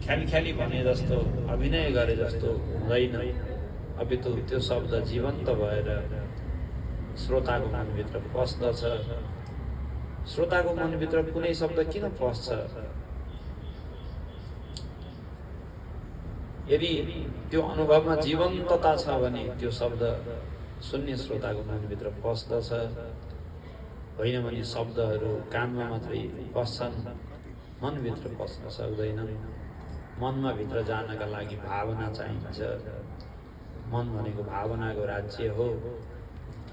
ख्याली भने जस्तो अभिनय गरे जस्तो हुँदैन, अपितु त्यो शब्द जीवन्त भएर श्रोताको मनभित्र पस्दछ। श्रोताको मनभित्र कुनै शब्द किन पस्छ? यदि त्यो अनुभवमा जीवन्तता छ भने त्यो शब्द सुन्ने श्रोताको मनभित्र पस्दछ। होइन भने शब्दहरू कानमा मात्रै पस्छन्, मनभित्र पस्न सक्दैनन्। मनमा भित्र जानका लागि भावना चाहिन्छ। मन भनेको भावनाको राज्य हो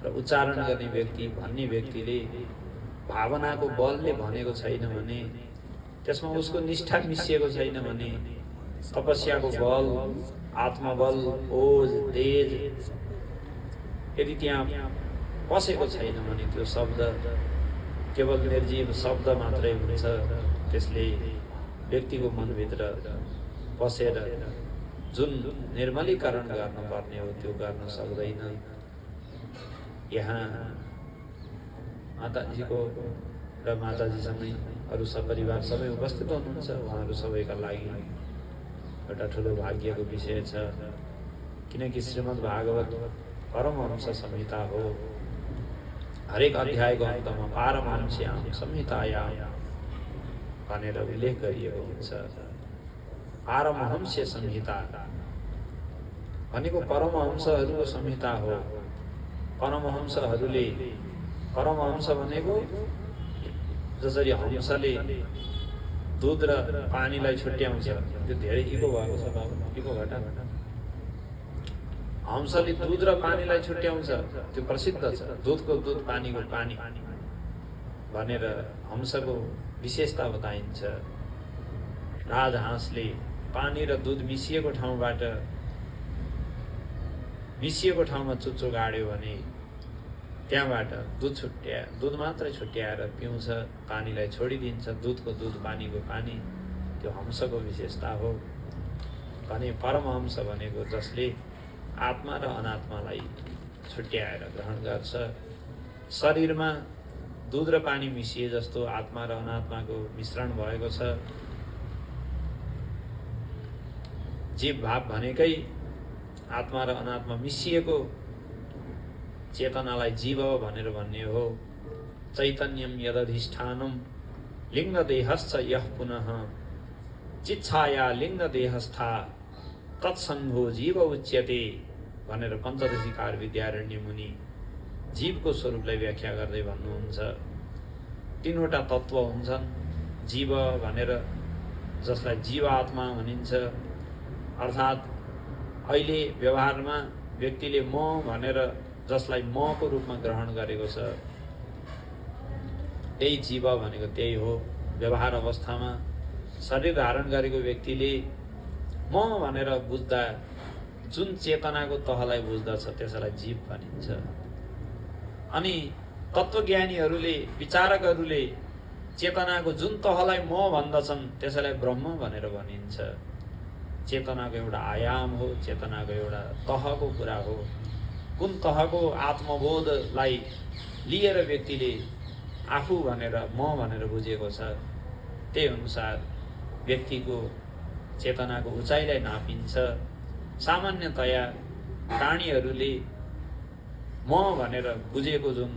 र उच्चारण गर्ने व्यक्ति, भन्ने व्यक्तिले भावनाको बलले भनेको छैन भने, त्यसमा उसको निष्ठा मिसिएको छैन भने, तपस्याको बल, आत्मबल, ओज, तेज यदि त्यहाँ पसेको छैन भने त्यो शब्द केवल निर्जीव शब्द मात्रै हुन्छ। त्यसले व्यक्तिको मनभित्र पसेर जुन निर्मलीकरण गर्नुपर्ने हो त्यो गर्न सक्दैन। यहाँ माताजीको र माताजीसँगै अरू सपरिवार सबै उपस्थित हुनुहुन्छ। उहाँहरू सबैका लागि एउटा ठुलो भाग्यको विषय छ, किनकि श्रीमद् भागवत परमहंस संहिता हो। हरेक अध्यायको अन्तमा पारमहंस्यां संहितायां भनेर उल्लेख गरिएको हुन्छ। पारमहंस्य संहिता भनेको परमहंसहरूको संहिता हो। परमहंसहरूले, परमहंस भनेको जसरी हंसले दुध र पानीलाई छुट्याउँछ, त्यो धेरै इको भएको छ बाबु, इको घटा। हंसले दुध र पानीलाई छुट्याउँछ, त्यो प्रसिद्ध छ। दुधको दुध, पानीको पानी भनेर हंसको विशेषता बताइन्छ। राजहाँसले पानी र दुध मिसिएको ठाउँमा चुच्चो गाड्यो भने त्यहाँबाट दुध मात्रै छुट्याएर पिउँछ, पानीलाई छोडिदिन्छ। दुधको दुध, पानीको पानी, त्यो हंसको विशेषता हो। भने परमहंस भनेको जसले आत्मा र अनात्मालाई छुट्याएर ग्रहण गर्छ। शरीरमा दुध र पानी मिसिए जस्तो आत्मा र अनात्माको मिश्रण भएको छ। जीव भाव भनेकै आत्मा र अनात्मा मिसिएको चेतनालाई जीव भनेर भन्ने हो। चैतन्यम यदधिष्ठानम लिङ्गदेहश्च यः पुनः चिच्छाया लिङ्गदेहस्था तत्सङ्गो जीव उच्यते भनेर पञ्चदशीकार विद्यारण्य मुनि जीवको स्वरूपलाई व्याख्या गर्दै भन्नुहुन्छ। तीनवटा तत्त्व हुन्छन् जीव भनेर, जसलाई जीवात्मा भनिन्छ। अर्थात् अहिले व्यवहारमा व्यक्तिले म भनेर जसलाई मको रूपमा ग्रहण गरेको छ, त्यही जीव भनेको त्यही हो। व्यवहार अवस्थामा शरीर धारण गरेको व्यक्तिले म भनेर बुझ्दा जुन चेतनाको तहलाई बुझ्दछ त्यसलाई जीव भनिन्छ। अनि तत्त्वज्ञानीहरूले, विचारकहरूले चेतनाको जुन तहलाई म भन्दछन् त्यसलाई ब्रह्म भनेर भनिन्छ। चेतनाको एउटा आयाम हो, चेतनाको एउटा तहको कुरा हो। कुन तहको आत्मबोधलाई लिएर व्यक्तिले आफू भनेर, म भनेर बुझेको छ, त्यही अनुसार व्यक्तिको चेतनाको उचाइलाई नापिन्छ। सामान्यतया प्राणीहरूले म भनेर बुझेको जुन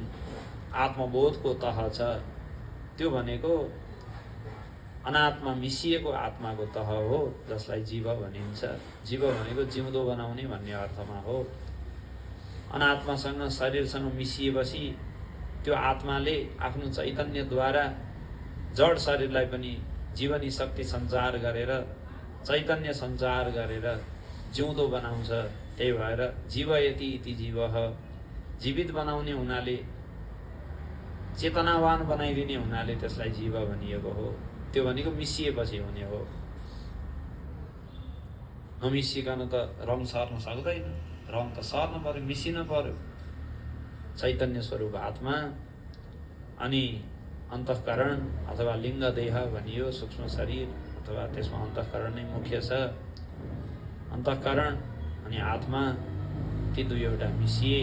आत्मबोधको तह छ त्यो भनेको अनात्मा मिसिएको आत्माको तह हो, जसलाई जीव भनिन्छ। जीव भनेको जिउँदो बनाउने भन्ने अर्थमा हो। अनात्मासँग, शरीरसँग मिसिएपछि त्यो आत्माले आफ्नो चैतन्यद्वारा जड शरीरलाई पनि जीवनी शक्ति सञ्चार गरेर, चैतन्य सञ्चार गरेर जिउँदो बनाउँछ। त्यही भएर जीवयति इति जीवः, जीवित बनाउने हुनाले, चेतनावान बनाइदिने हुनाले त्यसलाई जीव भनिएको हो। त्यो भनेको मिसिएपछि हुने हो। नमिसिकन त रङ सर्न सक्दैन। रङ त सर्न पर्यो, मिसिन पर्यो। चैतन्य स्वरूप आत्मा अनि अन्तःकरण अथवा लिङ्ग देह भनियो, सूक्ष्म शरीर अथवा त्यसमा अन्तःकरण नै मुख्य छ। अन्तःकरण अनि आत्मा, ती दुईवटा मिसिए।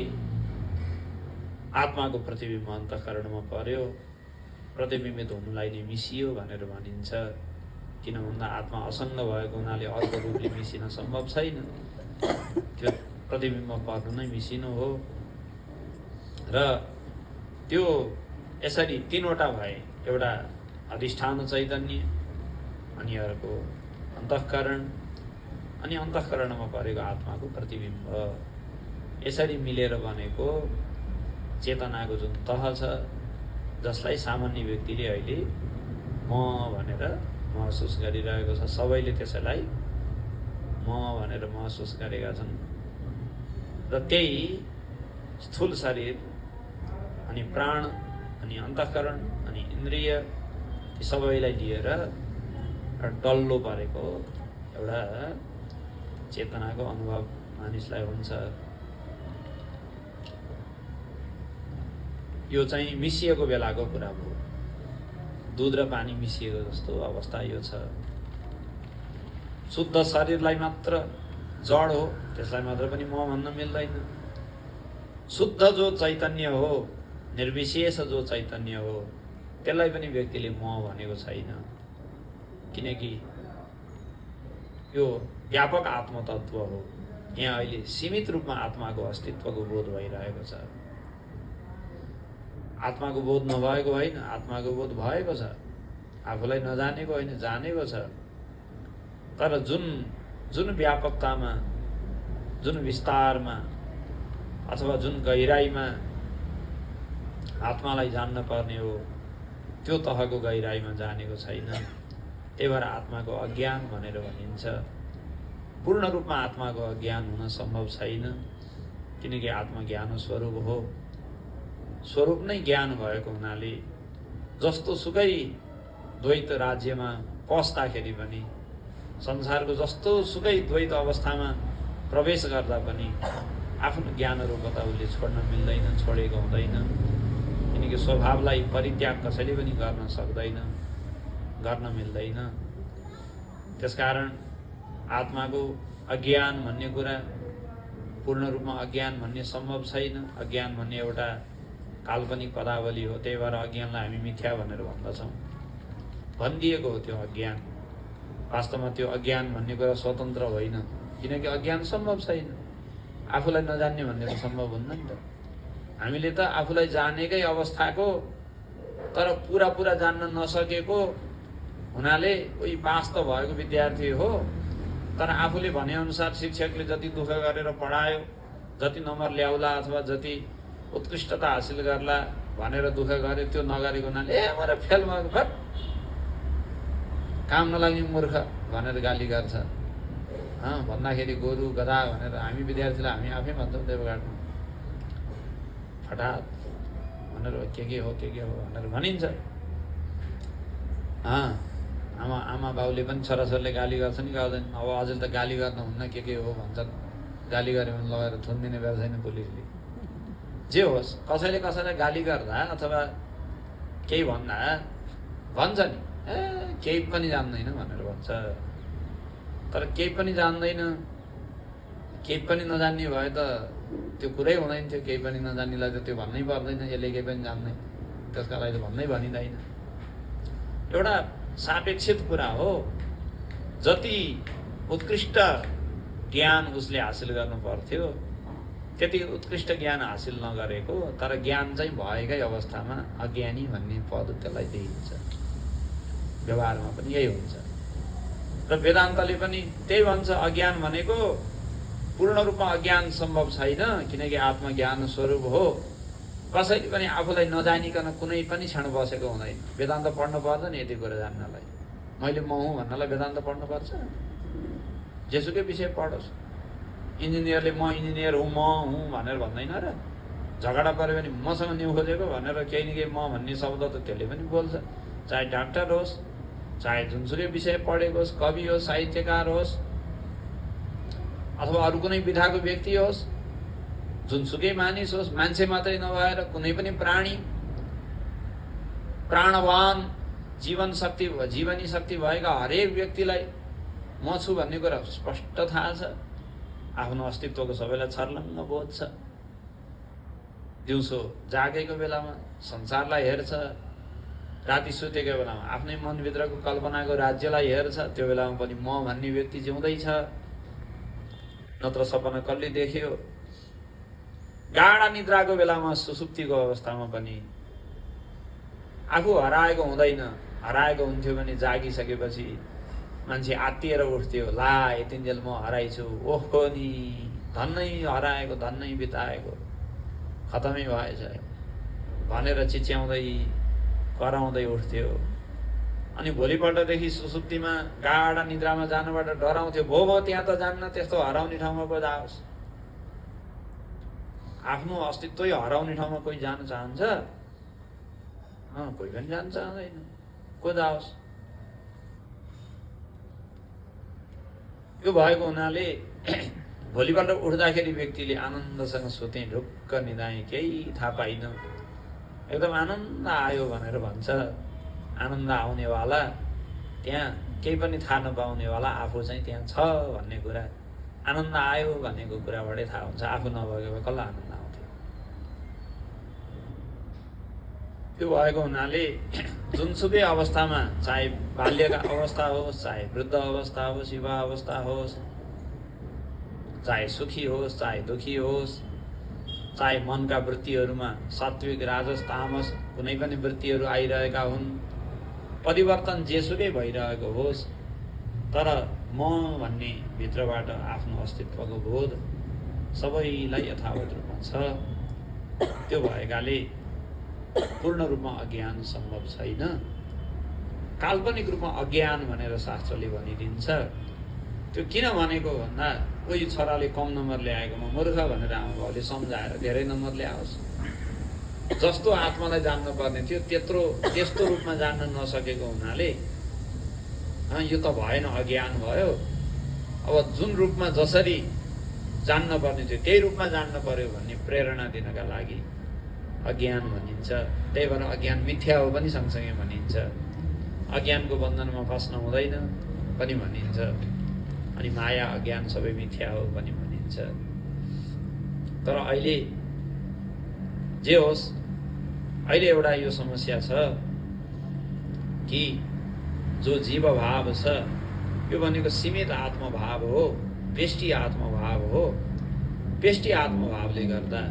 आत्माको प्रतिबिम्ब अन्तःकरणमा पर्यो, प्रतिबिम्बित हुनुलाई नै मिसियो भनेर भनिन्छ। किन भन्दा आत्मा असङ्ग भएको हुनाले अर्को रूपले मिसिन सम्भव छैन। त्यो प्रतिबिम्ब पर्नु नै मिसिनु हो। र त्यो यसरी तीनवटा भए, एउटा अधिष्ठान चैतन्य, अनि अर्को अन्तःकरण, अनि अन्तःकरणमा परेको आत्माको प्रतिबिम्ब, यसरी मिलेर बनेको चेतनाको जुन तह छ, जसलाई सामान्य व्यक्तिले अहिले म भनेर महसुस गरिरहेको छ। सबैले त्यसैलाई म भनेर महसुस गरेका छन्। र त्यही स्थूल शरीर, अनि प्राण, अनि अन्तःकरण, अनि इन्द्रिय, यी सबैलाई लिएर डल्लो परेको एउटा चेतनाको अनुभव मानिसलाई हुन्छ। यो चाहिँ मिसिएको बेलाको कुरा हो। दूध र पानी मिसिएको जस्तो अवस्था यो छ। शुद्ध शरीरलाई मात्र जड हो, त्यसलाई मात्र पनि म भन्न मिल्दैन। शुद्ध जो चैतन्य हो, निर्विशेष जो चैतन्य हो, त्यसलाई पनि व्यक्तिले म भनेको छैन। किनकि यो व्यापक आत्मतत्व हो। यहाँ अहिले सीमित रूपमा आत्माको अस्तित्वको बोध भइरहेको छ। आत्माको बोध नभएको होइन, आत्माको बोध भएको छ। आफूलाई नजानेको होइन, जानेको छ। तर जुन व्यापकतामा, जुन विस्तारमा, अथवा जुन गहिराईमा आत्मालाई जान्न पर्ने हो, त्यो तहको गहिराईमा जानेको छैन। त्यही भएर आत्माको अज्ञान भनेर भनिन्छ। पूर्ण रूपमा आत्माको अज्ञान हुन सम्भव छैन, किनकि आत्मा ज्ञान स्वरूप हो। स्वरूप नै ज्ञान भएको हुनाले जस्तो सुकै द्वैत राज्यमा पस्दाखेरि पनि, संसारको जस्तो सुकै द्वैत अवस्थामा प्रवेश गर्दा पनि आफ्नो ज्ञान रूपता उसले छोड्न मिल्दैन, छोडेको हुँदैन। किनकि स्वभावलाई परित्याग कसैले पनि गर्न सक्दैन, गर्न मिल्दैन। त्यसकारण आत्माको अज्ञान भन्ने कुरा, पूर्ण रूपमा अज्ञान भन्ने सम्भव छैन। अज्ञान भन्ने एउटा काल्पनिक पदावली हो। त्यही भएर अज्ञानलाई हामी मिथ्या भनेर भन्दछौँ। भनिदिएको हो त्यो अज्ञान। वास्तवमा त्यो अज्ञान भन्ने कुरा स्वतन्त्र होइन, किनकि अज्ञान सम्भव छैन। आफूलाई नजान्ने भन्ने त सम्भव हुन्न नि त। हामीले त आफूलाई जानेकै अवस्थाको, तर पुरा जान्न नसकेको हुनाले कोही पास त भएको विद्यार्थी हो, तर आफूले भनेअनुसार शिक्षकले जति दुःख गरेर पढायो, जति नम्बर ल्याउला अथवा जति उत्कृष्टता हासिल गर्ला भनेर दुःख गरे, त्यो नगरेको हुनाले मेरो फेल भएको, फट काम नलाग्ने मूर्ख भनेर गाली गर्छ। भन्दाखेरि गोरु गधा भनेर हामी विद्यार्थीलाई हामी आफै भन्छौँ देवघाटमा। फटात भनेर के हो भनेर भनिन्छ। आमा बाउले पनि छोराछोरीले गाली गर्छन् कि गर्दैन? अब अझै त गाली गर्नुहुन्न, के हो भन्छन्। गाली गऱ्यो भने लगाएर थुनिदिने बेला छैन पुलिसले। जे होस्, कसैले कसैलाई गाली गर्दा अथवा केही भन्दा भन्छ नि, केही पनि जान्दैन भनेर भन्छ। तर केही पनि जान्दैन, केही पनि नजान्ने भए त त्यो कुरै हुँदैन थियो। केही पनि नजान्नेलाई त त्यो भन्नै पर्दैन, यसले केही पनि जान्दैन, त्यसका लागि त भन्नै भनिँदैन। एउटा सापेक्षित कुरा हो। जति उत्कृष्ट ज्ञान उसले हासिल गर्नु पर्थ्यो, त्यति उत्कृष्ट ज्ञान हासिल नगरेको, तर ज्ञान चाहिँ भएकै अवस्थामा अज्ञानी भन्ने पद त्यसलाई दिइन्छ। व्यवहारमा पनि यही हुन्छ। र वेदान्तले पनि त्यही भन्छ, अज्ञान भनेको पूर्ण रूपमा अज्ञान सम्भव छैन, किनकि आत्मा ज्ञान स्वरूप हो। कसैले पनि आफूलाई नजानिकन कुनै पनि क्षण बसेको हुँदैन। वेदान्त पढ्नु पर्छ नि यति कुरा जान्नलाई। मैले म हुँ भन्नलाई वेदान्त पढ्नु पर्छ? जेसुकै विषय पढोस्। इन्जिनियरले म इन्जिनियर हुँ, म हुँ भनेर भन्दैन र। झगडा पऱ्यो भने मसँग न्यु खोजेको भनेर केही न केही म भन्ने शब्द त त्यसले पनि बोल्छ। चाहे डाक्टर होस्, चाहे जुनसुकै विषय पढेको होस्, कवि होस्, साहित्यकार होस्, अथवा अरू कुनै विधाको व्यक्ति होस्, जुनसुकै मानिस होस्, मान्छे मात्रै नभएर कुनै पनि प्राणी, प्राणवान, जीवनी शक्ति भएका हरेक व्यक्तिलाई म छु भन्ने कुरा स्पष्ट थाहा छ। आफ्नो अस्तित्वको सबैलाई छर्लङ्ग बोध छ। दिउँसो जागेको बेलामा संसारलाई हेर्छ, राति सुतेको बेलामा आफ्नै मनभित्रको कल्पनाको राज्यलाई हेर्छ, त्यो बेलामा पनि म भन्ने व्यक्ति जिउँदैछ, नत्र सपना कसले देख्यो। गाढा निद्राको बेलामा, सुसुप्तिको अवस्थामा पनि आफू हराएको हुँदैन। हराएको हुन्थ्यो भने जागिसकेपछि मान्छे आत्तिएर उठ्थ्यो, ला यतिन्जेल म हराइछु, ओहो नि धन्नै हराएको, धन्नै बिताएको, खतमै भएछ भनेर चिच्याउँदै कराउँदै उठ्थ्यो। अनि भोलिपल्टदेखि सुसुप्तिमा गाढा निद्रामा जानुबाट डराउँथ्यो, भो त्यहाँ त जान्न, त्यस्तो हराउने ठाउँमा पो जाओस्। आफ्नो अस्तित्वै हराउने ठाउँमा कोही जान चाहन्छ? कोही पनि जान चाहँदैन, को जाओस्। यो भएको हुनाले भोलिपल्ट उठ्दाखेरि व्यक्तिले आनन्दसँग सुते, ढुक्क निदाएँ, केही थाहा पाइनँ, एकदम आनन्द आयो भनेर भन्छ। आनन्द आउनेवाला त्यहाँ केही पनि थाहा नपाउनेवाला आफू चाहिँ त्यहाँ छ भन्ने कुरा, आनन्द आयो भनेको कुराबाटै थाहा हुन्छ। आफू नभएको भए कसलाई आनन्द आउँथ्यो? त्यो भएको हुनाले जुनसुकै अवस्थामा, चाहे बाल्यका अवस्था होस्, चाहे वृद्ध अवस्था होस्, युवा अवस्था होस्, चाहे सुखी होस्, चाहे दुखी होस्, चाहे मनका वृत्तिहरूमा सात्विक, राजस, तामस कुनै पनि वृत्तिहरू आइरहेका हुन्, परिवर्तन जेसुकै भइरहेको होस्, तर म भन्ने भित्रबाट आफ्नो अस्तित्वको बोध सबैलाई यथावत रूपमा छ। त्यो भएकाले पूर्ण रूपमा अज्ञान सम्भव छैन। काल्पनिक रूपमा अज्ञान भनेर शास्त्रले भनिदिन्छ। त्यो किन भनेको भन्दा, कोही छोराले कम नम्बर ल्याएकोमा मूर्ख भनेर आमाबाउले सम्झाएर धेरै नम्बर ल्याओस्। जस्तो आत्मालाई जान्न पर्ने थियो त्यस्तो रूपमा जान्न नसकेको हुनाले यो त भएन, अज्ञान भयो। अब जुन रूपमा जसरी जान्न पर्ने थियो त्यही रूपमा जान्न पर्यो भन्ने प्रेरणा दिनका लागि अज्ञान भनिन्छ। त्यही भएर अज्ञान मिथ्या हो पनि सँगसँगै भनिन्छ। अज्ञानको बन्धनमा फस्न हुँदैन पनि भनिन्छ। अनि माया, अज्ञान सबै मिथ्या हो पनि भनिन्छ। तर अहिले जे होस्, अहिले एउटा यो समस्या छ कि जो जीव भाव छ यो भनेको सीमित आत्मभाव हो, व्यष्टि आत्मभाव हो। व्यष्टि आत्मभावले गर्दा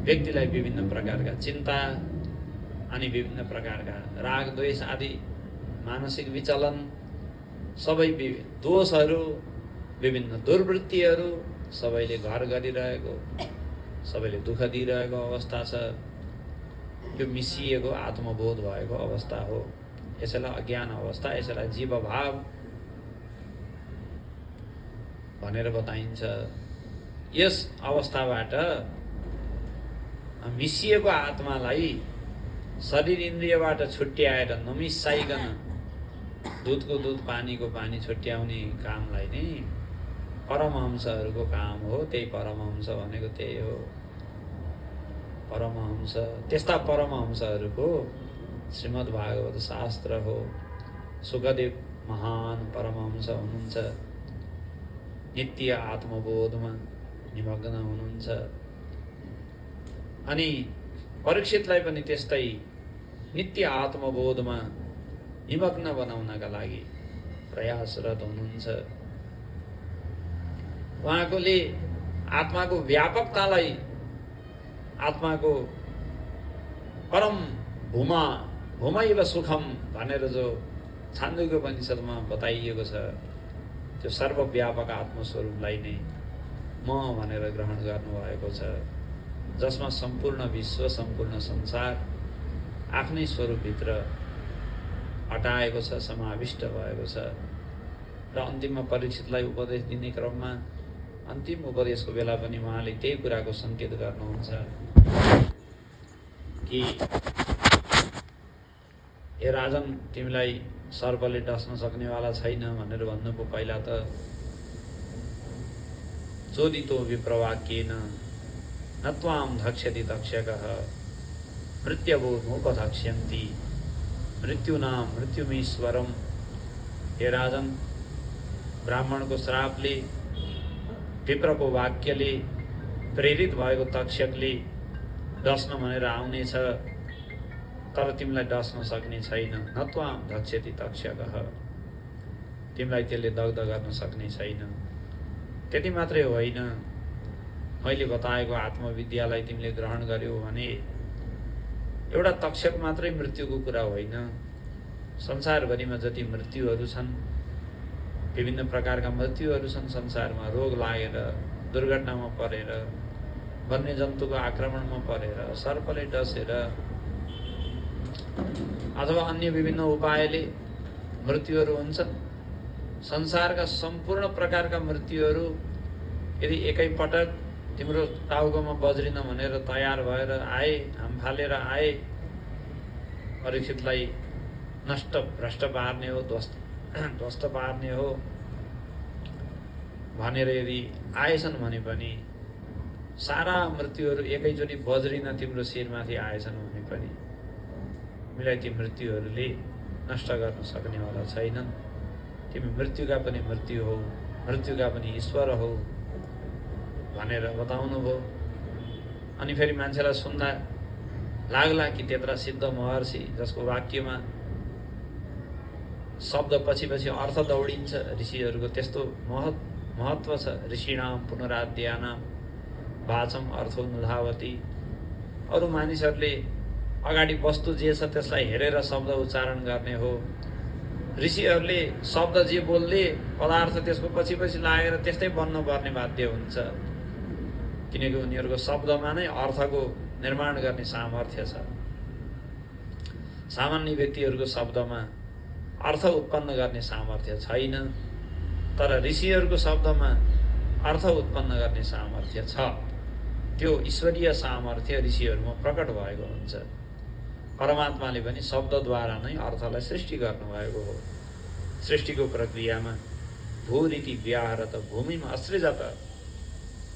व्यक्तिलाई विभिन्न प्रकारका चिन्ता अनि विभिन्न प्रकारका राग, द्वेष आदि मानसिक विचलन, सबै दोषहरू, विभिन्न दुर्वृत्तिहरू सबैले घर गरिरहेको, सबैले दुःख दिइरहेको अवस्था छ। यो मिसिएको आत्मबोध भएको अवस्था हो। यसैलाई अज्ञान अवस्था, यसैलाई जीवभाव भनेर बताइन्छ। यस अवस्थाबाट मिसिएको आत्मालाई शरीर इन्द्रियबाट छुट्याएर नमिसाइकन दुधको दुध, पानीको पानी छुट्याउने कामलाई नै परमहंसहरूको काम हो। त्यही परमहंस भनेको त्यही हो। परमहंस, त्यस्ता परमहंसहरूको श्रीमद् भागवत शास्त्र हो। सुखदेव महान परमहंस हुनुहुन्छ, नित्य आत्मबोधमा निमग्न हुनुहुन्छ। अनि परीक्षितलाई पनि त्यस्तै नित्य आत्मबोधमा निमग्न बनाउनका लागि प्रयासरत हुनुहुन्छ। उहाँकोले आत्माको व्यापकतालाई, आत्माको परम भूमैव सुखम भनेर जो छान्दोग्य उपनिषदमा बताइएको छ, त्यो सर्वव्यापक आत्मस्वरूपलाई नै म भनेर ग्रहण गर्नुभएको छ, जसमा सम्पूर्ण विश्व, सम्पूर्ण संसार आफ्नै स्वरूपभित्र हटाएको छ, समाविष्ट भएको छ। र अन्तिममा परीक्षितलाई उपदेश दिने क्रममा अन्तिम उपदेशको बेला पनि उहाँले त्यही कुराको सङ्केत गर्नुहुन्छ कि ए राजन, तिमीलाई सर्पले डस्न सक्नेवाला छैन भनेर भन्नुको पहिला त चोदितो विप्रवाक्येन न त्वां धक्ष्यति तक्षकः मृत्युमुपधक्ष्यन्ति मृत्युनां मृत्युमीश्वरम। हे राजन, ब्राह्मणको श्रापले, विप्रको वाक्यले प्रेरित भएको तक्षकले डस्न भनेर आउनेछ, तर तिमीलाई डस्न सक्ने छैन। न त्वां धक्ष्यति तक्षकः, तिमीलाई त्यसले दग्ध गर्न सक्ने छैन। त्यति मात्रै होइन, मैले बताएको आत्मविद्यालाई तिमीले ग्रहण गर्यौ भने एउटा तक्षक मात्रै मृत्युको कुरा होइन। संसारभरिमा जति मृत्युहरू छन्, विभिन्न प्रकारका मृत्युहरू छन् संसारमा, रोग लागेर, दुर्घटनामा परेर, वन्यजन्तुको आक्रमणमा परेर, सर्पले डसेर अथवा अन्य विभिन्न उपायले मृत्युहरू हुन्छन्। संसारका सम्पूर्ण प्रकारका मृत्युहरू यदि एकैपटक तिम्रो टाउकोमा बज्रिन भनेर तयार भएर आए, हाम फालेर आए, परीक्षितलाई नष्ट भ्रष्ट पार्ने हो, ध्वस्त पार्ने हो भनेर यदि आएछन् भने पनि, सारा मृत्युहरू एकैचोटि बज्रिन तिम्रो शिरमाथि आएछन् भने पनि तिमीलाई ती मृत्युहरूले नष्ट गर्न सक्नेवाला छैनन्। तिमी मृत्युका पनि मृत्यु हौ, मृत्युका पनि ईश्वर हौ भनेर बताउनु भयो। अनि फेरि मान्छेलाई सुन्दा लाग्ला कि त्यत्रा सिद्ध महर्षि जसको वाक्यमा शब्द पछि पछि अर्थ दौडिन्छ, ऋषिहरूको त्यस्तो महत्त्व छ। ऋषिणाम पुनराद्यानां वाचम अर्थोनुधावती। अरू मानिसहरूले अगाडि वस्तु जे छ त्यसलाई हेरेर शब्द उच्चारण गर्ने हो। ऋषिहरूले शब्द जे बोल्ने पदार्थ त्यसको पछि पछि लागेर त्यस्तै बन्नुपर्ने बाध्य हुन्छ, किनकि उनीहरूको शब्दमा नै अर्थको निर्माण गर्ने सामर्थ्य छ। सामान्य व्यक्तिहरूको शब्दमा अर्थ उत्पन्न गर्ने सामर्थ्य छैन, तर ऋषिहरूको शब्दमा अर्थ उत्पन्न गर्ने सामर्थ्य छ। त्यो ईश्वरीय सामर्थ्य ऋषिहरूमा प्रकट भएको हुन्छ। परमात्माले पनि शब्दद्वारा नै अर्थलाई सृष्टि गर्नुभएको हो। सृष्टिको प्रक्रियामा भूरिति व्याहरत भूमिमा असृजत,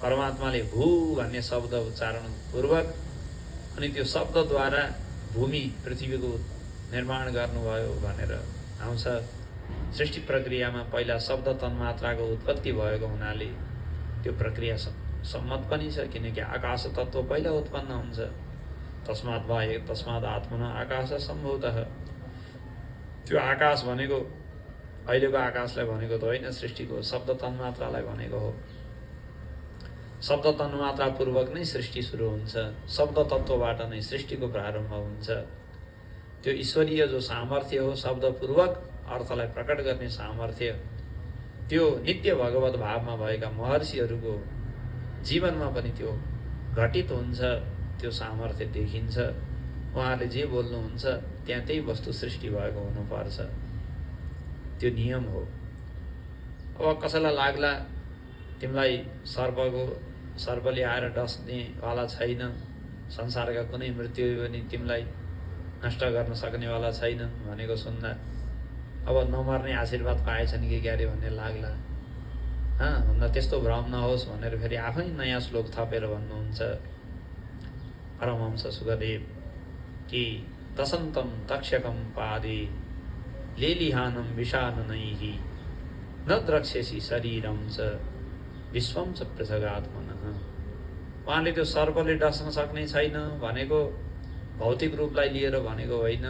परमात्माले भू भन्ने शब्द उच्चारण पूर्वक अनि त्यो शब्दद्वारा भूमि पृथ्वीको निर्माण गर्नुभयो भनेर आउँछ। सृष्टि प्रक्रियामा पहिला शब्द तन्मात्राको उत्पत्ति भएको हुनाले त्यो प्रक्रिया सम्मत पनि छ, किनकि आकाश तत्त्व पहिला उत्पन्न हुन्छ। तस्मात् आत्मना आकाश सम्भूतः। त्यो आकाश भनेको अहिलेको आकाशलाई भनेको त होइन, सृष्टिको शब्द तन्मात्रालाई भनेको हो। शब्द तन्मात्रा पूर्वक नै सृष्टि सुरु हुन्छ। शब्द तत्त्वबाट नै सृष्टिको प्रारम्भ हुन्छ। त्यो ईश्वरीय जो सामर्थ्य हो, शब्दपूर्वक अर्थलाई प्रकट गर्ने सामर्थ्य, त्यो नित्य भगवत भावमा भएका महर्षिहरूको जीवनमा पनि त्यो घटित हुन्छ। त्यो सामर्थ्य देखिन्छ। उहाँहरूले जे बोल्नुहुन्छ त्यहाँ त्यही वस्तु सृष्टि भएको हुनुपर्छ, त्यो नियम हो। अब कसैलाई लाग्ला तिमीलाई सर्पले आएर डस्नेवाला छैन, संसारका कुनै मृत्यु पनि तिमीलाई नष्ट गर्न सक्नेवाला छैन भनेको सुन्दा अब नमर्ने आशीर्वाद पाएछन् कि क्यारे भन्ने लाग्ला। भन्दा त्यस्तो भ्रम नहोस् भनेर फेरि आफै नयाँ श्लोक थपेर भन्नुहुन्छ परमहंस सुखदेव कि दशन्तं तक्षकं पादे लेलिहानं विषाननैः न द्रक्ष्यसि शरीरं च विश्वं च पृथगात्मनः। उहाँले त्यो सर्पले डस्न सक्ने छैन भनेको भौतिक रूपलाई लिएर भनेको होइन,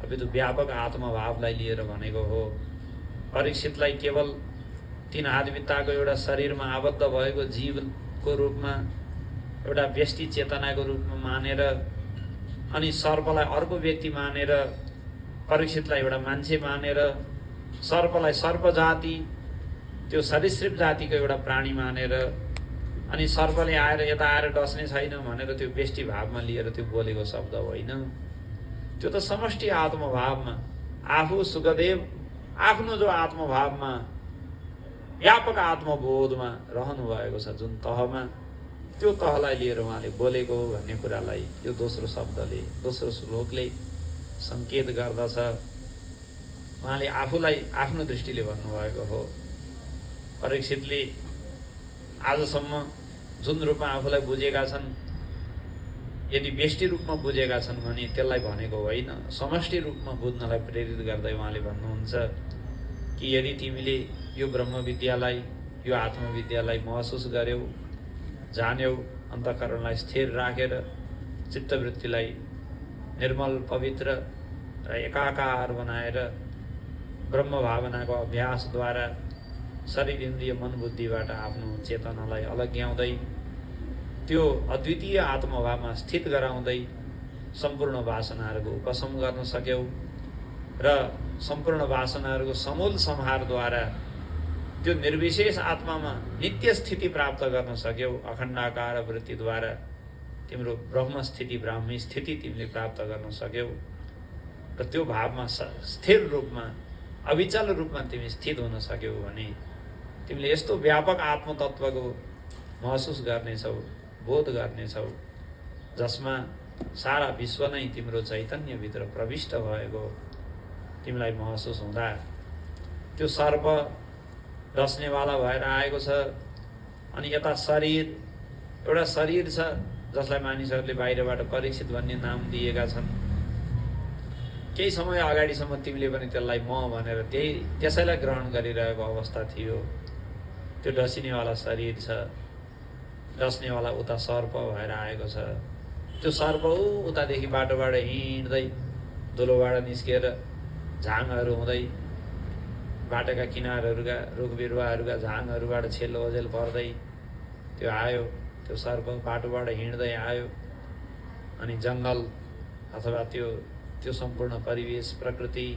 अपितु व्यापक आत्मभावलाई लिएर भनेको हो। परीक्षितलाई केवल 3 हात बित्ताको एउटा शरीरमा आबद्ध भएको जीवको रूपमा, एउटा व्यष्टि चेतनाको रूपमा मानेर अनि सर्पलाई अर्को व्यक्ति मानेर, परीक्षितलाई एउटा मान्छे मानेर, सर्पलाई सर्प जाति, त्यो सरीसृप जातिको एउटा प्राणी मानेर, अनि सर्पले आएर यता आएर डस्ने छैन भनेर त्यो व्यष्टि भावमा लिएर त्यो बोलेको शब्द होइन। त्यो त समष्टि आत्मभावमा आफू सुखदेव आफ्नो जो आत्मभावमा व्यापक आत्मबोधमा रहनु भएको छ, जुन तहमा, त्यो तहलाई लिएर उहाँले बोलेको हो भन्ने कुरालाई यो दोस्रो शब्दले, दोस्रो श्लोकले सङ्केत गर्दछ। उहाँले आफूलाई आफ्नो दृष्टिले भन्नुभएको हो। परीक्षितले आजसम्म जुन रूपमा आफूलाई बुझेका छन्, यदि व्यष्टि रूपमा बुझेका छन् भने त्यसलाई भनेको होइन, समष्टि रूपमा बुझ्नलाई प्रेरित गर्दै उहाँले भन्नुहुन्छ कि यदि तिमीले यो ब्रह्मविद्यालाई, यो आत्मविद्यालाई महसुस गर्यौ, जान्यौ, अन्तःकरणलाई स्थिर राखेर चित्तवृत्तिलाई निर्मल पवित्र र एकाकार बनाएर ब्रह्म भावनाको अभ्यासद्वारा शरीर इन्द्रिय मन बुद्धिबाट आफ्नो चेतनालाई अलग्याउँदै त्यो अद्वितीय आत्मभावमा स्थित गराउँदै सम्पूर्ण वासनाहरूको उपशम गर्न सक्यौ र सम्पूर्ण वासनाहरूको समूल संहारद्वारा त्यो निर्विशेष आत्मामा नित्य स्थिति प्राप्त गर्न सक्यौ। अखण्डाकार वृत्तिद्वारा तिम्रो ब्रह्म स्थिति ब्राह्मी स्थिति तिमीले प्राप्त गर्न सक्यौ र त्यो भावमा स्थिर रूपमा अविचल रूपमा तिमी स्थित हुन सक्यौ भने तिमीले यस्तो व्यापक आत्मतत्त्वको महसुस गर्नेछौ, बोध गर्नेछौ जसमा सारा विश्व नै तिम्रो चैतन्यभित्र प्रविष्ट भएको तिमीलाई महसुस हुँदा त्यो सर्प डस्नेवाला भएर आएको छ। अनि यता एउटा शरीर छ जसलाई मानिसहरूले बाहिरबाट परीक्षित भन्ने नाम दिएका छन्। केही समय अगाडिसम्म तिमीले पनि त्यसलाई म भनेर त्यसैलाई ग्रहण गरिरहेको अवस्था थियो। त्यो डसिनेवाला शरीर छ, डस्नेवाला उता सर्प भएर आएको छ। त्यो सर्प उतादेखि बाटोबाट हिँड्दै धुलोबाट निस्किएर झाङहरू हुँदै बाटोका किनारहरूका रुख बिरुवाहरूका झाङहरूबाट छेल ओझेल पर्दै त्यो आयो। त्यो सर्प बाटोबाट हिँड्दै आयो अनि जङ्गल अथवा त्यो सम्पूर्ण परिवेश प्रकृति,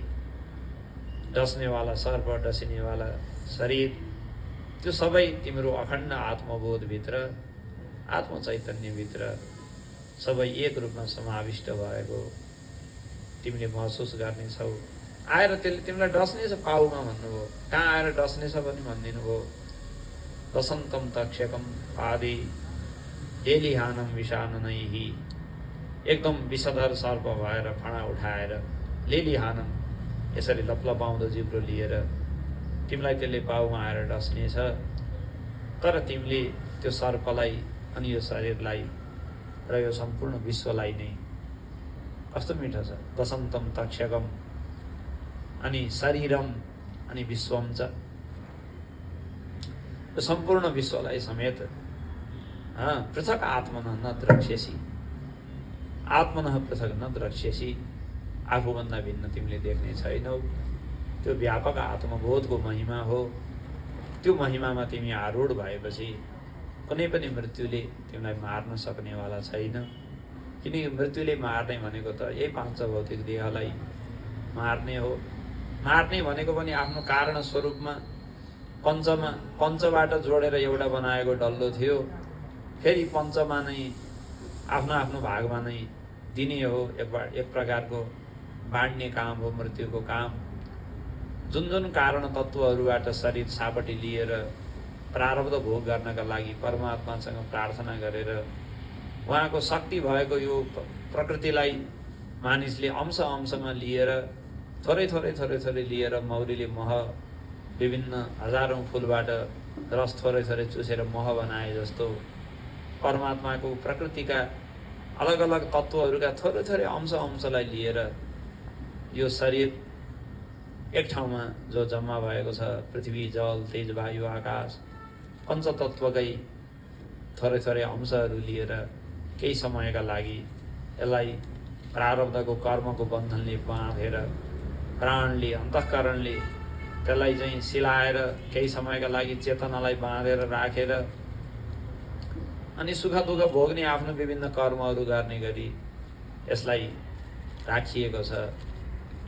डस्नेवाला सर्प, डसिनेवाला शरीर, त्यो सबै तिम्रो अखण्ड आत्मबोधभित्र आत्मचैतन्यभित्र सबै एक रूपमा समाविष्ट भएको तिमीले महसुस गर्नेछौ। आएर त्यसले तिमीलाई डस्नेछ पाउमा भन्नुभयो। कहाँ आएर डस्नेछ पनि भनिदिनु भयो। वसन्तम तक्षकम आदि लेलिहानम विषाननैहि, एकदम विषधर सर्प भएर फणा उठाएर लेलिहानम यसरी लपलपाउँदो जिब्रो लिएर तिमीलाई त्यसले पाउमा आएर डस्नेछ। तर तिमीले त्यो सर्पलाई अनि यो शरीरलाई र यो सम्पूर्ण विश्वलाई नै कस्तो मिठो छ। वसन्तम तक्षकम अनि शरीरम अनि विश्वम च, यो सम्पूर्ण विश्वलाई समेत पृथक आत्मनः न द्रक्ष्यसि, आत्मनः पृथक न द्रक्ष्यसि, आफूभन्दा भिन्न तिमीले देख्ने छैनौ। त्यो व्यापक आत्मबोधको महिमा हो। त्यो महिमामा तिमी आरूढ भएपछि कुनै पनि मृत्युले तिमीलाई मार्न सक्नेवाला छैन। किनकि मृत्युले मार्ने भनेको त यही पाँच भौतिक देहलाई मार्ने हो। मार्ने भनेको पनि आफ्नो कारण स्वरूपमा पञ्चबाट जोडेर एउटा बनाएको डल्लो थियो। फेरि पञ्चमा नै आफ्नो आफ्नो भागमा नै दिने हो। एक प्रकारको बाँड्ने काम हो मृत्युको काम। जुन कारण तत्त्वहरूबाट शरीर सापटी लिएर प्रारब्ध भोग गर्नका लागि परमात्मासँग प्रार्थना गरेर उहाँको शक्ति भएको यो प्रकृतिलाई मानिसले अंशमा लिएर थोरै लिएर मौरीले मह विभिन्न हजारौँ फुलबाट रस थोरै चुसेर मह बनाए जस्तो परमात्माको प्रकृतिका अलग अलग तत्त्वहरूका थोरै अंशलाई लिएर यो शरीर एक ठाउँमा जो जम्मा भएको छ, पृथ्वी जल तेज वायु आकाश पञ्चतत्त्वकै थोरै अंशहरू लिएर केही समयका लागि यसलाई प्रारब्धको कर्मको बन्धनले बाँधेर प्राणले अन्तःकरणले त्यसलाई चाहिँ सिलाएर केही समयका लागि चेतनालाई बाँधेर राखेर अनि सुख दुःख भोग्ने आफ्नो विभिन्न कर्महरू गर्ने गरी यसलाई राखिएको छ।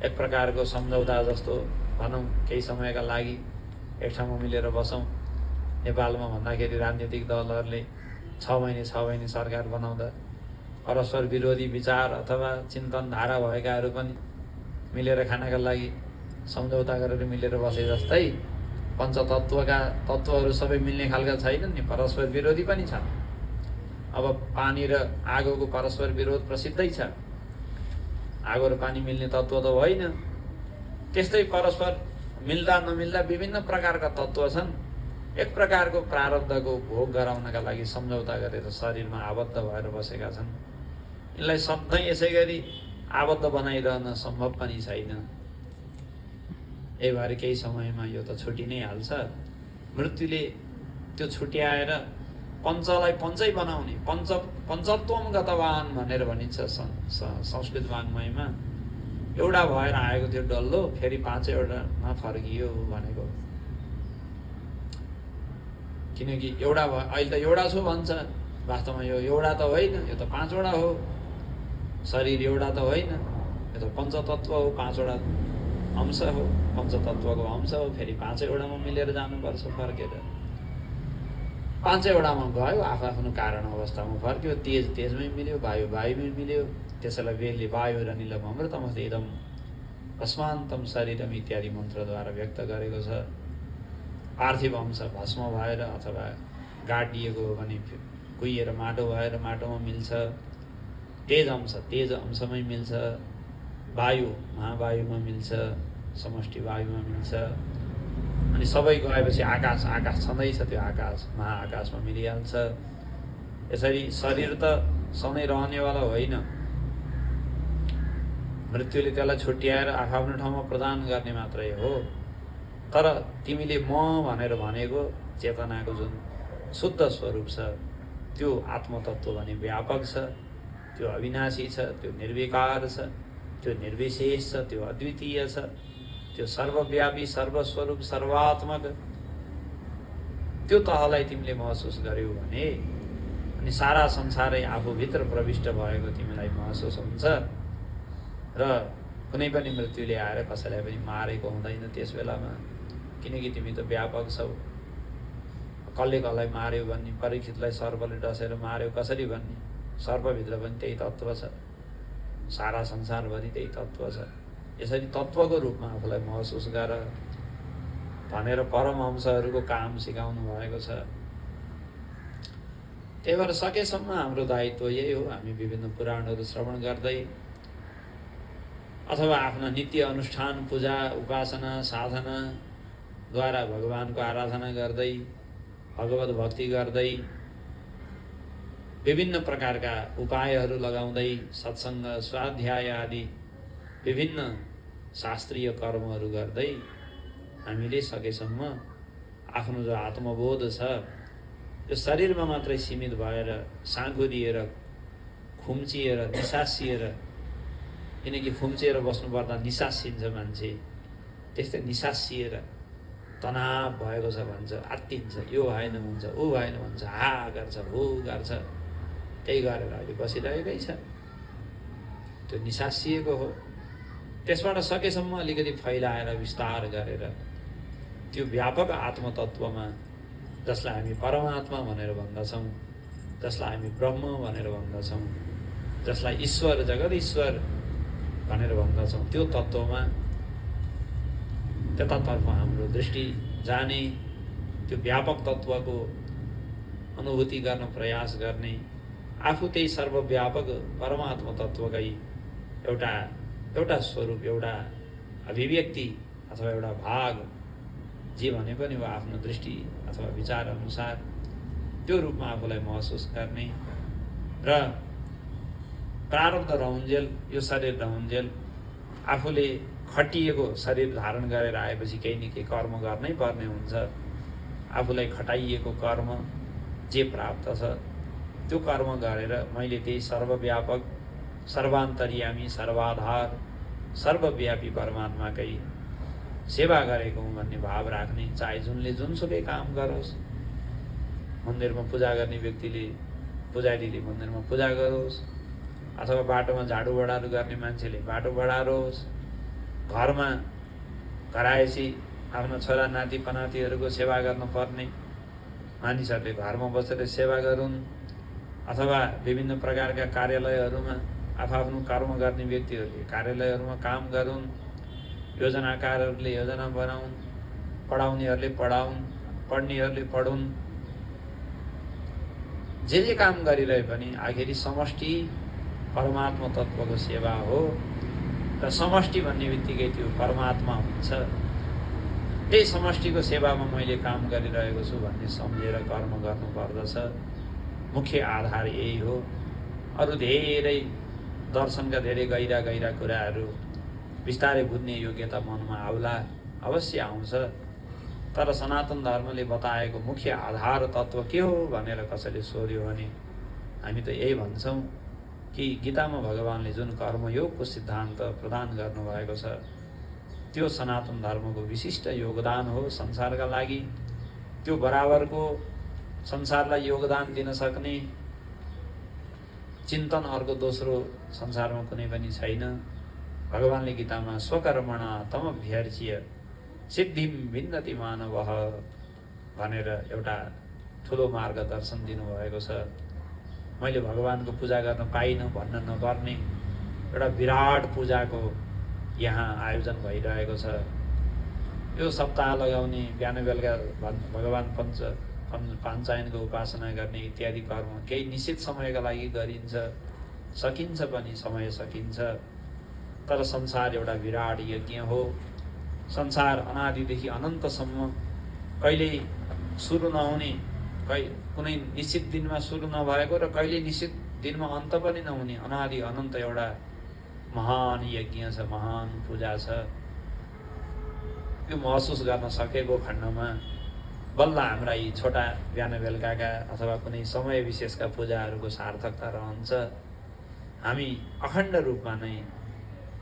एक प्रकारको सम्झौता जस्तो भनौँ, केही समयका लागि एक ठाउँमा मिलेर बसौँ। नेपालमा भन्दाखेरि राजनीतिक दलहरूले 6 महिने सरकार बनाउँदा परस्पर विरोधी विचार अथवा चिन्तन धारा भएकाहरू पनि मिलेर खानका लागि सम्झौता गरेर मिलेर बसे जस्तै पञ्चतत्त्वका तत्त्वहरू सबै मिल्ने खालका छैनन् नि, परस्पर विरोधी पनि छन्। अब पानी र आगोको परस्पर विरोध प्रसिद्धै छ। आगो र पानी मिल्ने तत्त्व त होइन। त्यस्तै परस्पर मिल्दा नमिल्दा विभिन्न प्रकारका तत्त्व छन्। एक प्रकारको प्रारब्धको भोग गराउनका लागि सम्झौता गरेर शरीरमा आबद्ध भएर बसेका छन्। यिनलाई सधैँ यसै गरी आबद्ध बनाइरहन सम्भव पनि छैन। यही भएर केही समयमा यो त छुटि नै हाल्छ। मृत्युले त्यो छुट्याएर पञ्चलाई पञ्चै बनाउने पञ्चत्वगतवान भनेर भनिन्छ संस्कृत वाङ्मयमा। एउटा भएर आएको थियो डल्लो, फेरि पाँचैवटामा फर्कियो भनेको। किनकि एउटा अहिले त एउटा छु भन्छ, वास्तवमा यो एउटा त होइन, यो त पाँचवटा हो। शरीर एउटा त होइन, यो त पञ्चतत्व हो, पाँचवटा अंश हो, पञ्चतत्वको अंश हो। फेरि पाँचैवटामा मिलेर जानुपर्छ फर्केर। पाँचैवटामा गयो, आफ्नो कारण अवस्थामा फर्क्यो। तेज तेजमै मिल्यो, वायु वायुमै मिल्यो। त्यसैलाई वेदले वायु र निलम अमृतमस्तेदम भस्मान्तम शरीरम इत्यादि मन्त्रद्वारा व्यक्त गरेको छ। पार्थिव अंश भस्म भएर अथवा गाडिएको हो भने कुहिएर माटो भएर माटोमा मिल्छ। तेज अंश तेज अंशमै मिल्छ। वायु महावायुमा मिल्छ, समष्टि वायुमा मिल्छ। अनि सबै गएपछि आकाश छँदैछ, त्यो आकाश महाआकाशमा मिलिहाल्छ। यसरी शरीर त सधैँ रहनेवाला होइन, मृत्युले त्यसलाई छुट्याएर आफ्नो ठाउँमा प्रदान गर्ने मात्रै हो। तर तिमीले म भनेर भनेको चेतनाको जुन शुद्ध स्वरूप छ, त्यो आत्मतत्त्व भने व्यापक छ, त्यो अविनाशी छ, त्यो निर्विकार छ, त्यो निर्विशेष छ, त्यो अद्वितीय छ, त्यो सर्वव्यापी सर्वस्वरूप सर्वात्मक। त्यो तहलाई तिमीले महसुस गर्यौ भने अनि सारा संसारै आफूभित्र प्रविष्ट भएको तिमीलाई महसुस हुन्छ। र कुनै पनि मृत्युले आएर कसैलाई पनि मारेको हुँदैन त्यस बेलामा, किनकि तिमी त व्यापक छौ। कसले कसलाई मार्यो भन्ने, परीक्षितलाई सर्पले डसेर मार्यो कसरी भन्ने, सर्पभित्र पनि त्यही तत्त्व छ, सारा संसारभरि त्यही तत्त्व छ। यसरी तत्त्वको रूपमा आफूलाई महसुस गर भनेर परमहंसहरूको काम सिकाउनु भएको छ। त्यही भएर सकेसम्म हाम्रो दायित्व यही हो, हामी विभिन्न पुराणहरू श्रवण गर्दै अथवा आफ्ना नित्य अनुष्ठान पूजा उपासना साधनाद्वारा भगवानको आराधना गर्दै भगवत भक्ति गर्दै विभिन्न प्रकारका उपायहरू लगाउँदै सत्सङ्ग स्वाध्याय आदि विभिन्न शास्त्रीय कर्महरू गर्दै हामीले सकेसम्म आफ्नो जो आत्मबोध छ त्यो शरीरमा मात्रै सीमित भएर साँघुरिएर खुम्चिएर निसासिएर, किनकि खुम्चिएर बस्नुपर्दा निसासिन्छ मान्छे, त्यस्तै निसासिएर तनाव भएको छ भन्छ, आत्तिन्छ, यो भएन भन्छ, ऊ भएन भन्छ, हा गर्छ हो गर्छ, त्यही गरेर अहिले बसिरहेकै छ। त्यो निसासिएको हो। त्यसबाट सकेसम्म अलिकति फैलाएर विस्तार गरेर त्यो व्यापक आत्मतत्त्वमा, जसलाई हामी परमात्मा भनेर भन्दछौँ, जसलाई हामी ब्रह्म भनेर भन्दछौँ, जसलाई ईश्वर जगत ईश्वर भनेर भन्दछौँ, त्यो तत्त्वमा त्यतातर्फ हाम्रो दृष्टि जाने, त्यो व्यापक तत्त्वको अनुभूति गर्न प्रयास गर्ने, आफू त्यही सर्वव्यापक परमात्मा तत्त्वकै एउटा स्वरूप, एउटा अभिव्यक्ति अथवा एउटा भाग जे भने पनि हो आफ्नो दृष्टि अथवा विचार अनुसार त्यो रूपमा आफूलाई महसुस गर्ने र प्रारब्ध रहन्जेल यो शरीर रहन्जेल आफूले खटिएको शरीर धारण गरेर आएपछि केही न केही कर्म गर्नै पर्ने हुन्छ। आफूलाई खटाइएको कर्म जे प्राप्त छ त्यो कर्म गरेर मैले त्यही सर्वव्यापक सर्वान्तर्यामी सर्वाधार सर्वव्यापी परमात्माकै सेवा गरेको हुँ भन्ने भाव राख्ने, चाहे जुनले जुनसुकै काम गरोस्। मन्दिरमा पूजा गर्ने व्यक्तिले, पुजारीले मन्दिरमा पूजा गरोस्, अथवा बाटोमा झाडु बढारू गर्ने मान्छेले बाटो बढारोस्, घरमा घराएसी आफ्ना छोरा नाति पनातीहरूको सेवा गर्न पर्ने मानिसहरूले घरमा बसेर सेवा गरून्, अथवा विभिन्न प्रकारका कार्यालयहरूमा आफ्नो कर्म गर्ने व्यक्तिहरूले कार्यालयहरूमा काम गरून्, योजनाकारहरूले योजना बनाउन्, पढाउनेहरूले पढाउन्, पढ्नेहरूले पढुन्। जे काम गरिरहे पनि आखिरी समष्टि परमात्मा तत्त्वको सेवा हो र समष्टि भन्ने बित्तिकै त्यो परमात्मा हुन्छ। त्यही समष्टिको सेवामा मैले काम गरिरहेको छु भन्ने सम्झेर कर्म गर्नुपर्दछ। मुख्य आधार यही हो। अरू धेरै दर्शनका धेरै गहिरा कुराहरू बिस्तारै बुझ्ने योग्यता मनमा आउला, अवश्य आउँछ। तर सनातन धर्मले बताएको मुख्य आधार तत्त्व के हो भनेर कसैले सोध्यो भने हामी त यही भन्छौँ कि गीतामा भगवानले जुन कर्मयोगको सिद्धान्त प्रदान गर्नुभएको छ त्यो सनातन धर्मको विशिष्ट योगदान हो संसारका लागि। त्यो बराबरको संसारलाई योगदान दिन सक्ने चिन्तन अर्को दोस्रो संसारमा कुनै पनि छैन। भगवानले गीतामा स्वकर्मणा तमभ्यर्च्य सिद्धिम विन्दति मानवः भनेर एउटा ठुलो मार्गदर्शन दिनुभएको छ। मैले भगवानको पूजा गर्न पाइनँ भन्न नपर्ने एउटा विराट पूजाको यहाँ आयोजन भइरहेको छ। यो सप्ताह लगाउने, बिहान बेलुका भगवान पाञ्चायनको उपासना गर्ने इत्यादि कर्म केही निश्चित समयका लागि गरिन्छ, सकिन्छ पनि, समय सकिन्छ। तर संसार एउटा विराट यज्ञ हो। संसार अनादिदेखि अनन्तसम्म कहिल्यै सुरु नहुने, कुनै निश्चित दिनमा सुरु नभएको र कहिले निश्चित दिनमा अन्त पनि नहुने अनादि अनन्त एउटा महान यज्ञ छ, महान पूजा छ। त्यो महसुस गर्न सकेको खण्डमा बल्ल हाम्रा यी छोटा बिहान बेलुकाका अथवा कुनै समय विशेषका पूजाहरूको सार्थकता रहन्छ। हामी अखण्ड रूपमा नै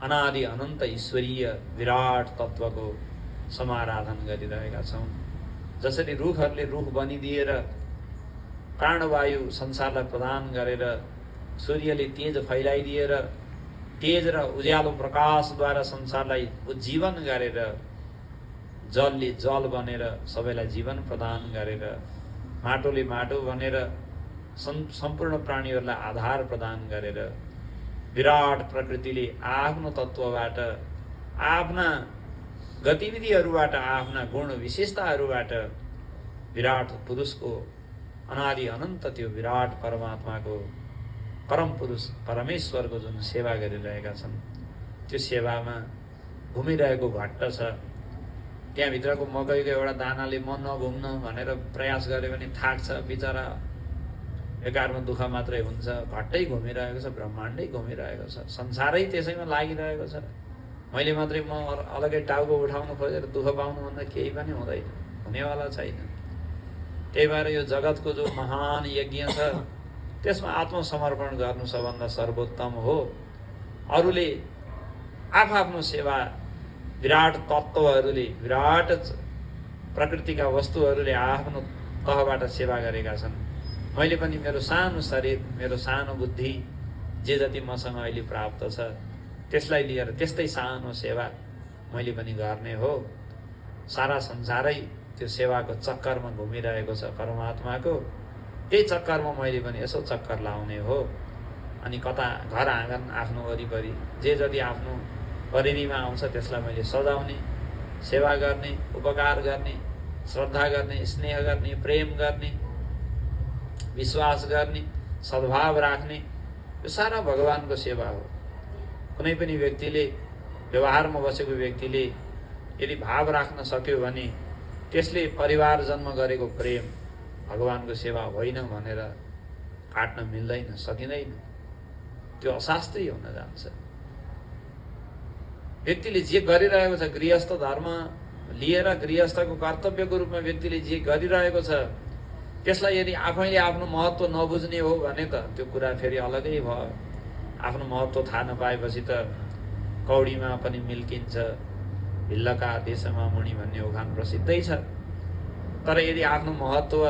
अनादि अनन्त ईश्वरीय विराट तत्त्वको समाराधन गरिरहेका छौँ। जसरी रुखहरूले रुख बनिदिएर प्राणवायु संसारलाई प्रदान गरेर, सूर्यले तेज फैलाइदिएर तेज र उज्यालो प्रकाशद्वारा संसारलाई उज्जीवन गरेर, जलले जल बनेर सबैलाई जीवन प्रदान गरेर, माटोले माटो बनेर सम्पूर्ण प्राणीहरूलाई आधार प्रदान गरेर, विराट प्रकृतिले आफ्नो तत्त्वबाट, आफ्ना गतिविधिहरूबाट, आफ्ना गुण विशेषताहरूबाट विराट पुरुषको अनादि अनन्त त्यो विराट परमात्माको परम पुरुष परमेश्वरको जुन सेवा गरिरहेका छन् त्यो सेवामा घुमिरहेको घट्ट छ। त्यहाँभित्रको मकैको एउटा दानाले म नघुम्न भनेर प्रयास गऱ्यो भने थाक्छ बिचरा, बेकारमा दुःख मात्रै हुन्छ। घट्टै घुमिरहेको छ, ब्रह्माण्डै घुमिरहेको छ, संसारै त्यसैमा लागिरहेको छ। मैले मात्रै म अलग्गै टाउको उठाउनु खोजेर दुःख पाउनुभन्दा केही पनि हुँदैन, हुनेवाला छैन। त्यही भएर यो जगतको जो महान यज्ञ छ त्यसमा आत्मसमर्पण गर्नु सबभन्दा सर्वोत्तम हो। अरूले आफ्नो सेवा, विराट तत्त्वहरूले, विराट प्रकृतिका वस्तुहरूले आफ्नो तहबाट सेवा गरेका छन्। मैले पनि मेरो सानो शरीर, मेरो सानो बुद्धि, जे जति मसँग अहिले प्राप्त छ त्यसलाई लिएर त्यस्तै सानो सेवा मैले पनि गर्ने हो। सारा संसारै त्यो सेवाको चक्करमा घुमिरहेको छ परमात्माको। त्यही चक्करमा मैले पनि यसो चक्कर लाउने हो। अनि कता घर आँगन आफ्नो वरिपरि जे जति आफ्नो परिधिमा आउँछ त्यसलाई मैले सजाउने, सेवा गर्ने, उपकार गर्ने, श्रद्धा गर्ने, स्नेह गर्ने, प्रेम गर्ने, विश्वास गर्ने, सद्भाव राख्ने, यो सारा भगवानको सेवा हो। कुनै पनि व्यक्तिले, व्यवहारमा बसेको व्यक्तिले यदि भाव राख्न सक्यो भने त्यसले परिवार जन्म गरेको प्रेम भगवानको सेवा होइन भनेर काट्न मिल्दैन, सकिँदैन। त्यो अशास्त्रीय हुन जान्छ। व्यक्तिले जे गरिरहेको छ, गृहस्थ धर्म लिएर गृहस्थको कर्तव्यको रूपमा व्यक्तिले जे गरिरहेको छ त्यसलाई यदि आफैले आफ्नो महत्त्व नबुझ्ने हो भने त त्यो कुरा फेरि अलगै भयो। आफ्नो महत्त्व थाहा नपाएपछि त कौडीमा पनि मिल्किन्छ, भिल्लका देशमा मुनि भन्ने उखान प्रसिद्धै छ। तर यदि आफ्नो महत्त्व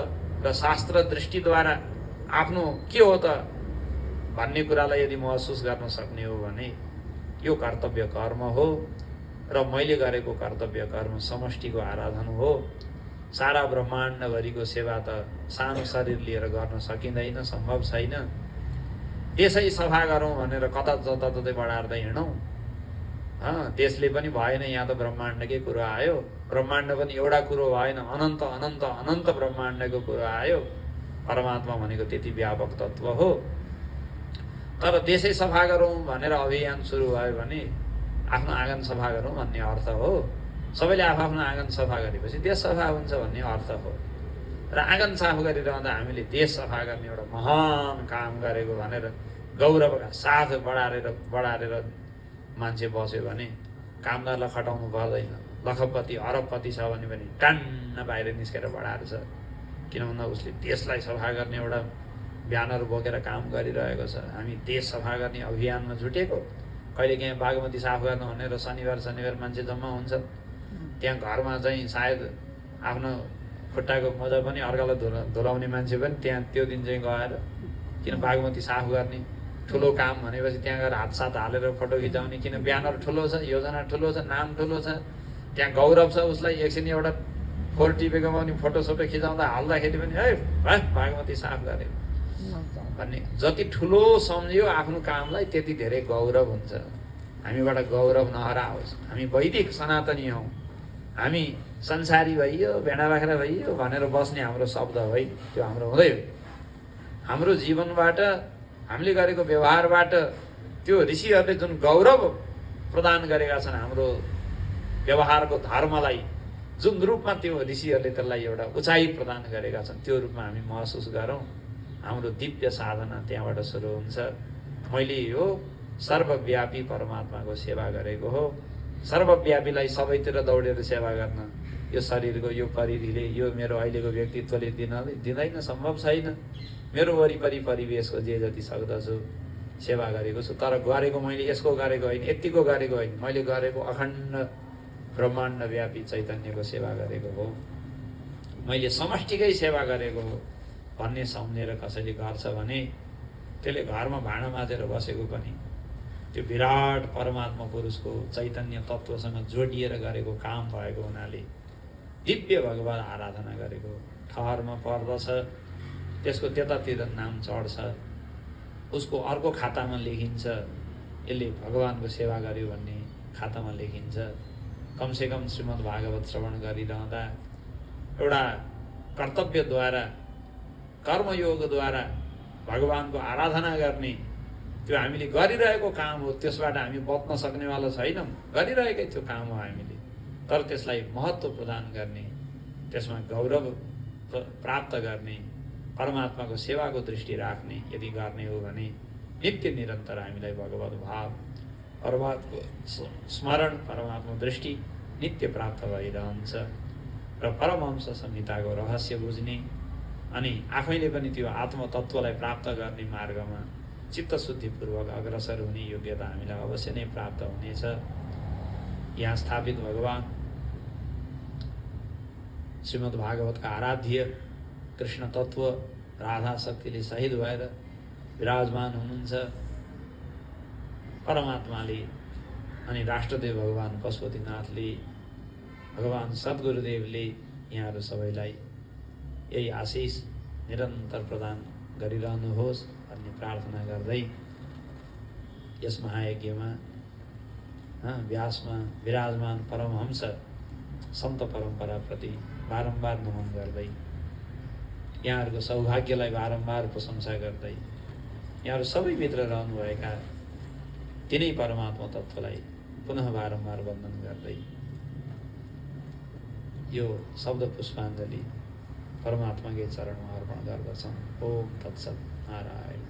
र शास्त्र दृष्टिद्वारा आफ्नो के हो त भन्ने कुरालाई यदि महसुस गर्न सक्ने हो भने यो कर्तव्य कर्म हो र मैले गरेको कर्तव्य कर्म समष्टिको आराधन हो। सारा ब्रह्माण्डभरिको सेवा त सानो शरीर लिएर गर्न सकिँदैन, सम्भव छैन। त्यसै सफा गरौँ भनेर कता जताततै बढार्दै हिँडौँ, त्यसले पनि भएन। यहाँ त ब्रह्माण्डकै कुरो आयो। ब्रह्माण्ड पनि एउटा कुरो भएन, अनन्त अनन्त अनन्त ब्रह्माण्डको कुरो आयो। परमात्मा भनेको त्यति व्यापक तत्त्व हो। तर देशै सफा गरौँ भनेर अभियान सुरु भयो भने आफ्नो आँगन सफा गरौँ भन्ने अर्थ हो। सबैले आफ्नो आँगन सफा गरेपछि देश सफा हुन्छ भन्ने अर्थ हो। र आँगन साफ गरिरहँदा हामीले देश सफा गर्ने एउटा महान काम गरेको भनेर गौरवका साथ बढारेर मान्छे बस्यो भने कामदारलाई खटाउनु पर्दैन। लखपति अरबपति छ भने पनि टान्न बाहिर निस्केर बढाएर छ। किन भन्दा उसले देशलाई सफा गर्ने एउटा ब्यानर बोकेर काम गरिरहेको छ। हामी देश सफा गर्ने अभियानमा जुटेको। कहिलेकाहीँ बागमती साफ गर्न भनेर शनिबार मान्छे जम्मा हुन्छ। त्यहाँ घरमा चाहिँ सायद आफ्नो खुट्टाको मोजा पनि अर्कालाई धुलाउने मान्छे पनि त्यहाँ त्यो दिन चाहिँ गएर किन बागमती साफ गर्ने ठुलो काम भनेपछि त्यहाँ गएर हातसात हालेर फोटो खिचाउने। किन ब्यानर ठुलो छ, योजना ठुलो छ, नाम ठुलो छ, त्यहाँ गौरव छ उसलाई। एकछिन एउटा फोर टिपेको पनि फोटोसोटो खिचाउँदा हाल्दाखेरि पनि है बागमती साफ गरे भन्ने जति ठुलो सम्झियो आफ्नो कामलाई त्यति धेरै गौरव हुन्छ। हामीबाट गौरव नहराओस्। हामी वैदिक सनातनी हौँ। हामी संसारी भइयो, भेडा बाख्रा भइयो भनेर बस्ने हाम्रो शब्द होइन, त्यो हाम्रो हुँदैन। हाम्रो जीवनबाट हामीले गरेको व्यवहारबाट त्यो ऋषिहरूले जुन गौरव प्रदान गरेका छन् हाम्रो व्यवहारको धर्मलाई, जुन रूपमा त्यो ऋषिहरूले त्यसलाई एउटा उचाइ प्रदान गरेका छन् त्यो रूपमा हामी महसुस गरौँ। हाम्रो दिव्य साधना त्यहाँबाट सुरु हुन्छ। मैले यो सर्वव्यापी परमात्माको सेवा गरेको हो। सर्वव्यापीलाई सबैतिर दौडेर सेवा गर्न यो शरीरको यो परिधिले, यो मेरो अहिलेको व्यक्तित्वले दिँदैन, सम्भव छैन। मेरो वरिपरि परिवेशको जे जति सक्दछु सेवा गरेको छु। तर गरेको मैले यसको गरेको होइन, यतिको गरेको होइन, मैले गरेको अखण्ड ब्रह्माण्ड व्यापी चैतन्यको सेवा गरेको हो। मैले समष्टिकै सेवा गरेको हो भन्ने सम्झेर कसैले गर्छ भने त्यसले घरमा भाँडा माझेर बसेको पनि त्यो विराट परमात्मा पुरुषको चैतन्य तत्त्वसँग जोडिएर गरेको काम भएको हुनाले दिव्य भगवान आराधना गरेको ठहरमा पर्दछ। त्यसको त्यतातिर नाम चढ्छ, उसको अर्को खातामा लेखिन्छ, यसले भगवानको सेवा गर्यो भन्ने खातामा लेखिन्छ। कमसेकम श्रीमद् भागवत श्रवण गरिरहँदा एउटा कर्तव्यद्वारा, कर्मयोगद्वारा भगवानको आराधना गर्ने त्यो हामीले गरिरहेको काम हो। त्यसबाट हामी बच्न सक्नेवाला छैनौँ, गरिरहेकै त्यो काम हो हामीले। तर त्यसलाई महत्त्व प्रदान गर्ने, त्यसमा गौरव प्राप्त गर्ने, परमात्माको सेवाको दृष्टि राख्ने यदि गर्ने हो भने नित्य निरन्तर हामीलाई भगवत भाव, परमात्मा स्मरण, परमात्मा दृष्टि नित्य प्राप्त भइरहन्छ। र परमहंस संहिताको रहस्य बुझ्ने अनि आफैले पनि त्यो आत्मतत्त्वलाई प्राप्त गर्ने मार्गमा चित्तशुद्धिपूर्वक अग्रसर हुने योग्यता हामीलाई अवश्य नै प्राप्त हुनेछ। यहाँ स्थापित भगवान श्रीमद् भागवतका आराध्य कृष्ण तत्त्व राधा शक्तिले शहीद भएर विराजमान हुनुहुन्छ। परमात्माले अनि राष्ट्रदेव भगवान पशुपतिनाथले, भगवान सद्गुरुदेवले यहाँहरू सबैलाई यही आशिष निरन्तर प्रदान गरिरहनुहोस् भन्ने प्रार्थना गर्दै यस महायज्ञमा व्यासमा विराजमान परमहंस सन्त परम्पराप्रति बारम्बार नमन गर्दै, यहाँहरूको सौभाग्यलाई बारम्बार प्रशंसा गर्दै, यहाँहरू सबैभित्र रहनुभएका तिनै परमात्मा तत्त्वलाई पुनः बारम्बार वन्दन गर्दै यो शब्द पुष्पाञ्जली परमात्माकै चरणमा अर्पण गर्दछौँ। ओम तत्सत् नारायण।